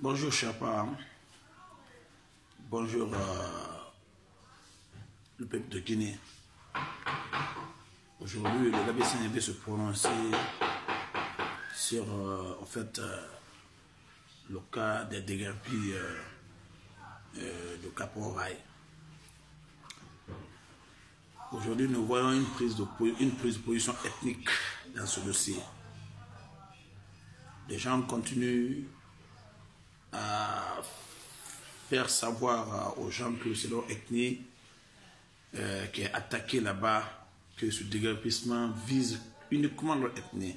Bonjour chers parents, bonjour le peuple de Guinée. Aujourd'hui, le Gabessin veut se prononcer sur en fait, le cas des déguerpis de Caporal. Aujourd'hui, nous voyons une prise de position ethnique dans ce dossier. Les gens continuent à faire savoir aux gens que c'est leur ethnie qui est attaquée là-bas, que ce déguerpissement vise uniquement leur ethnie.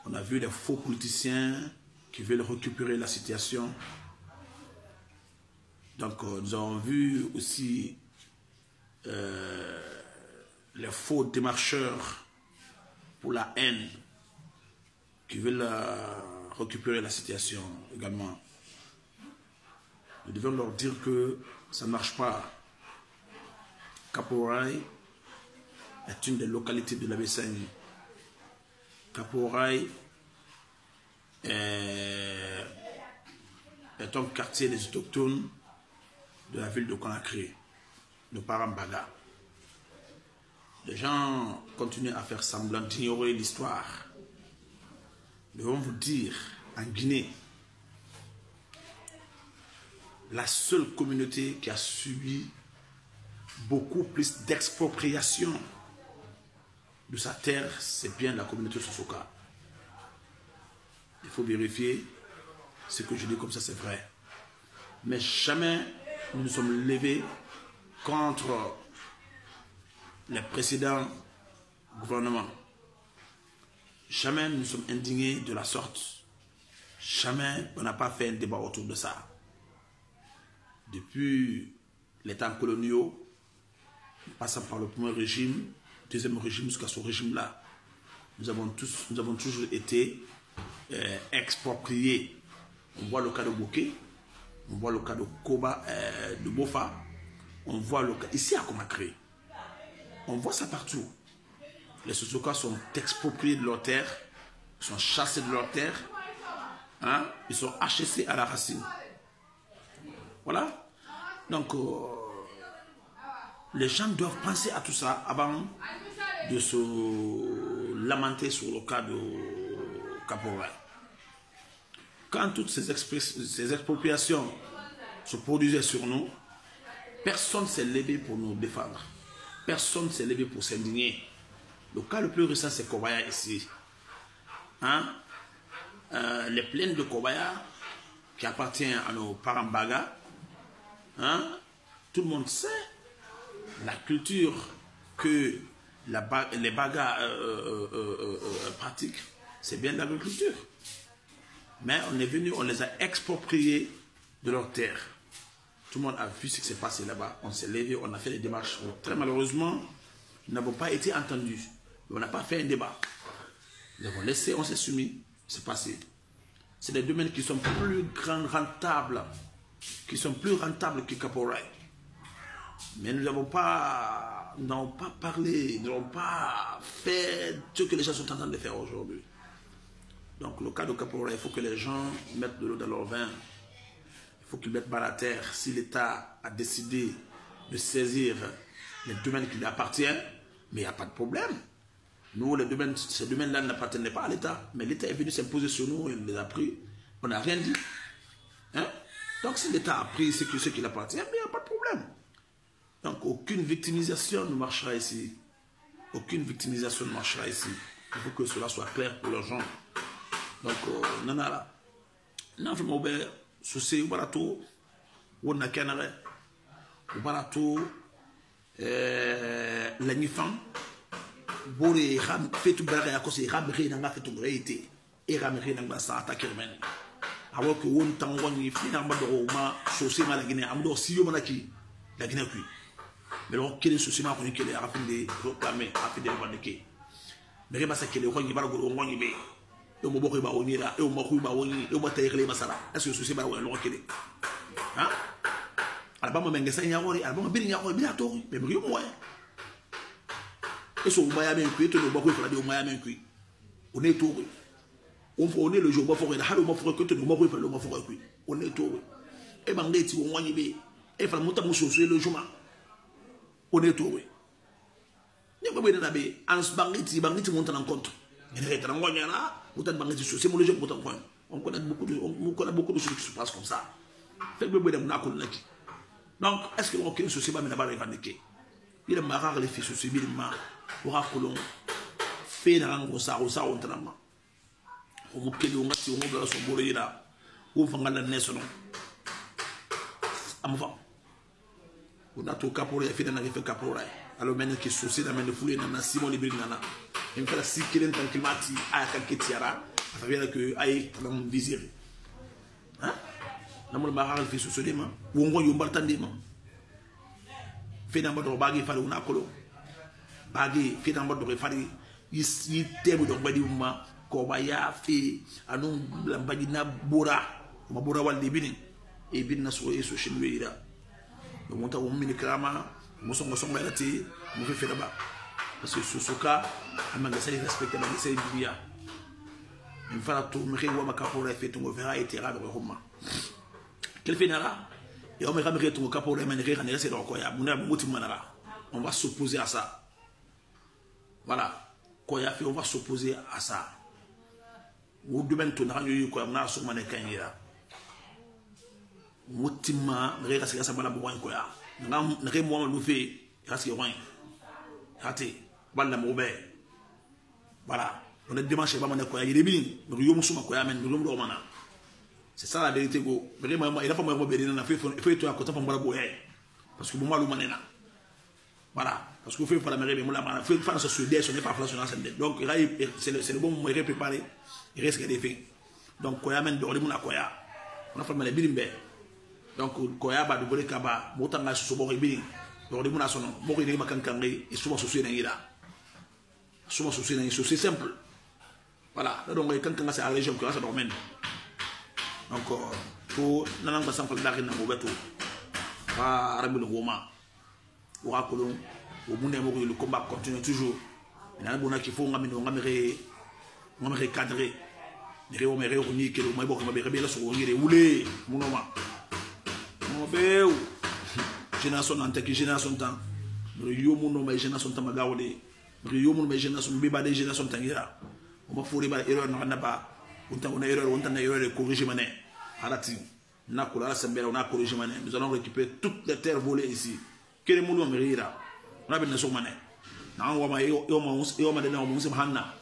On a vu des faux politiciens qui veulent récupérer la situation. Donc nous avons vu aussi les faux démarcheurs pour la haine qui veulent récupérer la situation également. Nous devons leur dire que ça ne marche pas. Caporal est une des localités de la Bessagne. Caporal est un quartier des autochtones de la ville de Conakry, de Parambaga. Les gens continuent à faire semblant d'ignorer l'histoire. Nous devons vous dire, en Guinée, la seule communauté qui a subi beaucoup plus d'expropriation de sa terre, c'est bien la communauté Sosoka. Il faut vérifier, ce que je dis comme ça, c'est vrai. Mais jamais nous nous sommes levés contre les précédents gouvernements. Jamais nous sommes indignés de la sorte. Jamais on n'a pas fait un débat autour de ça. Depuis les temps coloniaux, passant par le premier régime, deuxième régime jusqu'à ce régime-là, nous avons toujours été expropriés. On voit le cas de Bouquet, on voit le cas de Koba, de Bofa, on voit le cas ici à Conakry. On voit ça partout. Les Sosoka sont expropriés de leurs terres, sont chassés de leurs terres, hein? Ils sont HSC à la racine. Voilà. Donc, les gens doivent penser à tout ça avant de se lamenter sur le cas de Caporal. Quand toutes ces expropriations se produisaient sur nous, personne ne s'est levé pour nous défendre. Personne ne s'est levé pour s'indigner. Le cas le plus récent, c'est Kobaya ici. Hein? Les plaines de Kobaya, qui appartiennent à nos Parambaga, hein? Tout le monde sait la culture que les Bagas pratiquent, c'est bien l'agriculture. Mais on est venu, on les a expropriés de leurs terres. Tout le monde a vu ce qui s'est passé là-bas. On s'est levé, on a fait des démarches. Très malheureusement, nous n'avons pas été entendus. On n'a pas fait un débat. Nous avons laissé, on s'est soumis, c'est passé. C'est des domaines qui sont plus rentables, que Caporal. Mais nous n'avons pas parlé, nous n'avons pas fait ce que les gens sont en train de faire aujourd'hui. Donc le cas de Caporal, il faut que les gens mettent de l'eau dans leur vin. Il faut qu'ils mettent bas la terre. Si l'État a décidé de saisir les domaines qui lui appartiennent, mais il n'y a pas de problème. Nous, ces domaines-là n'appartenaient pas à l'État. Mais l'État est venu s'imposer sur nous, il les a pris. On n'a rien dit. Hein? Donc si l'État a pris ce qui lui appartient, il n'y a pas de problème. Donc aucune victimisation ne marchera ici. Aucune victimisation ne marchera ici. Il faut que cela soit clair pour les gens. Donc, nanara. Non, je m'obère. Souci, ou barato. Ou nakanare. Ou barato. L'anifan. Bore ram fetu bare ya kosi ram re na fetu reite e ram re na sa attaquer men awo ko won tan woni fi na ba do ma souci ma la Guinée am do si yo manaki la Guinée kui mais lo kele souci ma ko ni kele a fin de proclamer a fin de revendiquer mais ba sa kele ko ni bara go ngoni be e mo boko ba woni ra e mo ko ba woni e mo tay kele masala est-ce que souci ba woni lo kele hein alba mo menga sa nyawori alba mo bi nyawori bi ato mais bi mo et so maya men kui to no bako fala de maya men kui on est tout on est le jour où il y a un peu de temps, on est tout. Et Bangeti, on y est. Et Falmuta Mousso, le jour. On est tout. Il y a des amis, Ans Bangeti monte en compte. Il y a des amis, il Bangeti, c'est mon jeu pour ton point. On connaît beaucoup de choses qui se passent comme ça. Fait que donc, est-ce que aucun souci va me revendiquer? Il m'a rare les fils aussi, il m'a oraculon fait dans un gros on trama. On m'a dit, on m'a dit, on m'a dit, on m'a dit, on a tout caporé, fait dans un caporé. Alors maintenant que souci dans le foulé dans Simon Librinana, il me fait la cycle tranquillement à Kaketiara, ça veut dire que aïe dans mon vizir. Hein? Namol mahal fi susudema wongo yombal tandema fina mbado bagi fali una kolo bagi fina mbado fali yi temu do badi umma ko ba ya fi anu lambaji na bura ma bura walde bini e binna so e so shinweira do monta wo mini krama mo songo songo lati mo fi ba parce que susuka amanga sai respecter ba sai dunia in fala to mi rewa makapora fi to vera et tira do homa quel fait là et on me ramène ton cap pour les mener à c'est donc quoi on va s'opposer à ça voilà quoi y a fait on va s'opposer à ça ou demain ton rangi quoi on a sur mané kanyira mutima rega c'est ça bala bon quoi ngam ne mo lu fait parce que rien raté bala mo be voilà on est dimanche ba mané quoi y debi yo musuma quoi men yo mo mana. C'est ça la vérité. Vraiment, il a pas moi il faut toi à côté pour moi parce que moi le manena. Voilà, parce que faut pas la mairie mais la faut faire ça sur des ce n'est pas place sur donc c'est le bon moment préparer, il risque des faits. Donc koya men do limu na koya. On a fait les bilimbe. Donc koya ba do bolé kaba, motanga so bo bilim. Do limu na sono, bo ko ma kankangi et souvent souci na ira. Souvent souci na c'est simple. Voilà, donc quand c'est à la région que ça domaine. Donc, pour n'en pas sans faire d'arrêt dans le bateau, à Arabe le Roma, au Racolon, au Moundé, le combat continue toujours. Il y a un bon qu'il faut, on va recadrer. Les réaux, mais réaux, ni que le maïbo, qui m'a rebellé sur le roulé, mon homme. Mon père, génération en tant que génération de temps, le yo mon homme, génération de temps, magaolé, le yo mon génération, bébé, des générations de temps, on va fourrer par erreur, on n'a pas. On a erreur, on a erreur de corriger mané. Arati, on a corrigé mané. Nous allons récupérer toutes les terres volées ici. Quel est mon nom rira? On a besoin de mané. Non, on va donner un monstre hanna.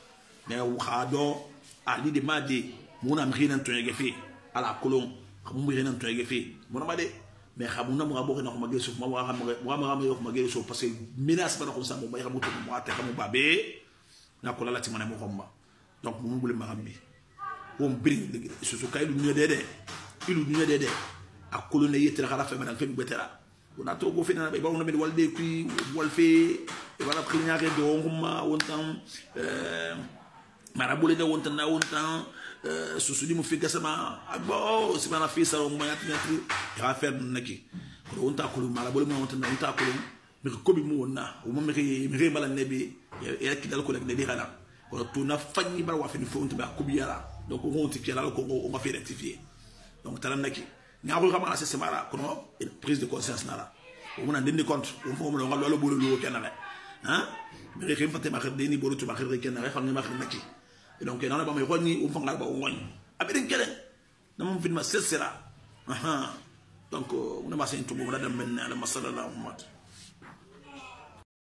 Mais on a d'or à l'idée de madi. Mon ami rien n'entend fait à la colombe. Mon rien n'entend fait. Mon ami, mais Rabouna m'a abordé dans ma gueule sur moi, ma gueule sur parce que menace pas comme ça. Mon bail raboute moi, t'es comme babé. N'a pas la timane mon donc mon boule marambi. On bring ce que il nous aide il nous aide à coloniser la race féminine fait betera on a trop fait dans ba on a mis walde puis walfe et voilà prignare de on temps marabole de on temps susudi mu fika sama abo c'est pas fait ça on m'a dit il va faire naki on ta kolu marabole mu on ta kolu mais ko bi mu wonna o mo me bala nebi ya kidal ko lek ne di xala ko to na fagni bar wa fi ni fo on ta ko bi yara donc on dit qu'il y a on va faire rectifier donc talanaki ñaaru xama c'est mara ko une prise de conscience nala on a dindi compte on faut on va lo bolo lo kenale hein mais xim faté ma xer deni bolo tu ma xer kenale xam ni ma xer naki donc dans la ba may xoni on fa ngal ba on abeden kelen na mon film c'est là donc on a ma sen to bo da dem ben ala masala Muhammad